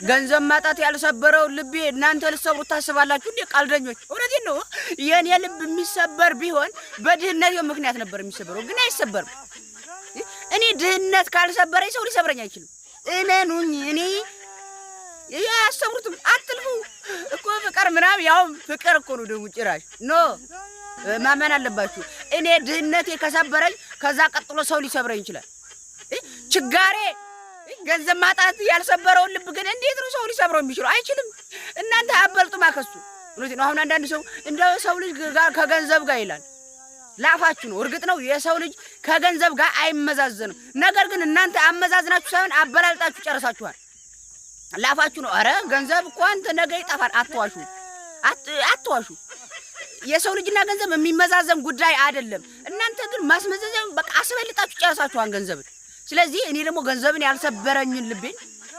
ገንዘብ ማጣት ያልሰበረው ልቤ እናንተ ልትሰብሩ ታስባላችሁ እንዴ? ቀልደኞች! እውነቴን ነው። የኔ ልብ የሚሰበር ቢሆን በድህነት ምክንያት ነበር የሚሰበረው፣ ግን አይሰበርም። እኔ ድህነት ካልሰበረኝ ሰው ሊሰብረኝ አይችልም። እመኑኝ። እኔ ያሰብሩትም አትልፉ እኮ ፍቅር ምናምን ያው ፍቅር እኮ ነው ደግሞ ጭራሽ ኖ ማመን አለባችሁ። እኔ ድህነቴ ከሰበረኝ ከዛ ቀጥሎ ሰው ሊሰብረኝ ይችላል። ችጋሬ ገንዘብ ማጣት ያልሰበረውን ልብ ግን እንዴት ነው ሰው ሊሰብረው የሚችለው? አይችልም። እናንተ አበልጡማ ከሱ። እውነቴን ነው። አሁን አንዳንድ ሰው እንደው ሰው ልጅ ጋር ከገንዘብ ጋር ይላል። ላፋችሁ ነው። እርግጥ ነው የሰው ልጅ ከገንዘብ ጋር አይመዛዘንም። ነገር ግን እናንተ አመዛዝናችሁ ሳይሆን አበላልጣችሁ ጨርሳችኋል። ላፋችሁ ነው። አረ ገንዘብ እኮ አንተ ነገ ይጠፋል። አትዋሹ፣ አትዋሹ። የሰው ልጅና ገንዘብ የሚመዛዘን ጉዳይ አይደለም። እናንተ ግን ማስመዘዘን በቃ አስበልጣችሁ ጨርሳችኋል ገንዘብን። ስለዚህ እኔ ደግሞ ገንዘብን ያልሰበረኝን ልቤን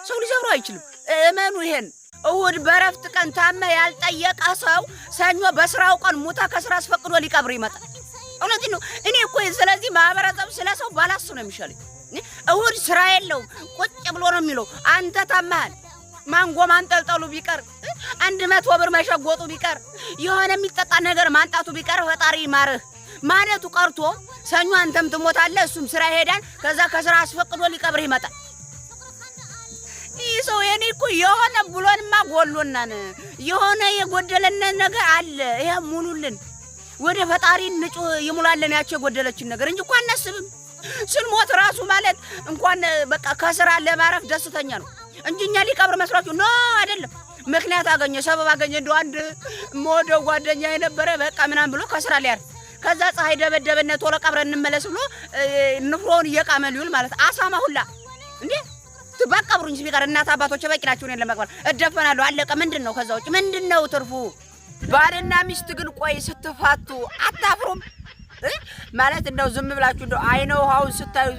ሰው ሊሰብረው አይችልም። እመኑ ይሄን። እሑድ በረፍት ቀን ታመ ያልጠየቀ ሰው ሰኞ በስራው ቀን ሙታ ከስራ አስፈቅዶ ሊቀብር ይመጣል። እውነቴን ነው። እኔ እኮ ስለዚህ ማህበረሰብ ስለ ሰው ባላስ ነው የሚሻለኝ። እሑድ ስራ የለውም ቁጭ ብሎ ነው የሚለው። አንተ ታመሃል ማንጎ ማንጠልጠሉ ቢቀር 100 ብር መሸጎጡ ቢቀር የሆነ የሚጠጣ ነገር ማንጣቱ ቢቀር ፈጣሪ ይማርህ ማለቱ ቀርቶ ሰኞ አንተም ትሞታለህ፣ እሱም ስራ ይሄዳል። ከዛ ከስራ አስፈቅዶ ሊቀብር ይመጣል። ይህ ሰው የኔ እኮ የሆነ ብሎንማ ጎሎናን የሆነ የጎደለን ነገር አለ። ይሄ ሙሉልን ወደ ፈጣሪ ንጹህ ይሙላልን ያቸው የጎደለችን ነገር እንጂ እንኳን አናስብም። ስንሞት ራሱ ማለት እንኳን በቃ ከስራ ለማረፍ ደስተኛ ነው እንጂ እኛ ሊቀብር መስሏችሁ ነው አይደለም። ምክንያት አገኘ፣ ሰበብ አገኘ። እንደው አንድ ሞደው ጓደኛ የነበረ በቃ ምናምን ብሎ ከስራ ሊያርፍ ከዛ ፀሐይ ደበደበነ ቶሎ ቀብረን እንመለስ ብሎ ንፍሮውን እየቃመ ሊውል ማለት አሳማ ሁላ እንዴ ትባቀብሩኝ ሲቀር እናት አባቶች በቂ ናቸው እኔን ለመቅበር እደፈናለሁ። አለቀ። ምንድነው ከዛ ውጭ ምንድነው ትርፉ? ባልና ሚስት ግን ቆይ ስትፋቱ አታፍሩም ማለት? እንደው ዝም ብላችሁ እንደው አይነ ውሃውን ስታዩ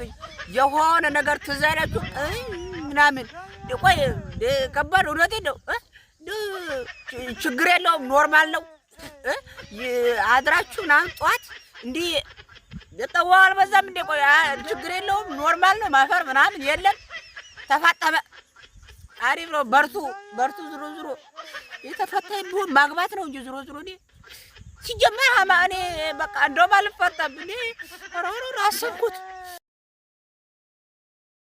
የሆነ ነገር ትዝ አይላችሁ ምናምን? ቆይ ከባድ እውነቴን ነው። ችግር የለውም ኖርማል ነው። አድራችሁ ና ጧት እንዲህ ደጠዋል በዛም እንደ ቆይ ችግር የለውም ኖርማል ነው። ማፈር ምናምን የለም። ተፋጠመ አሪፍ ነው። በርቱ በርቱ። ዝሮ ዝሮ የተፈታኝ ቢሆን ማግባት ነው እንጂ ዝሮ ዝሮ እኔ ሲጀመር እኔ በቃ እንደውም አልፈታም። እኔ አሰብኩት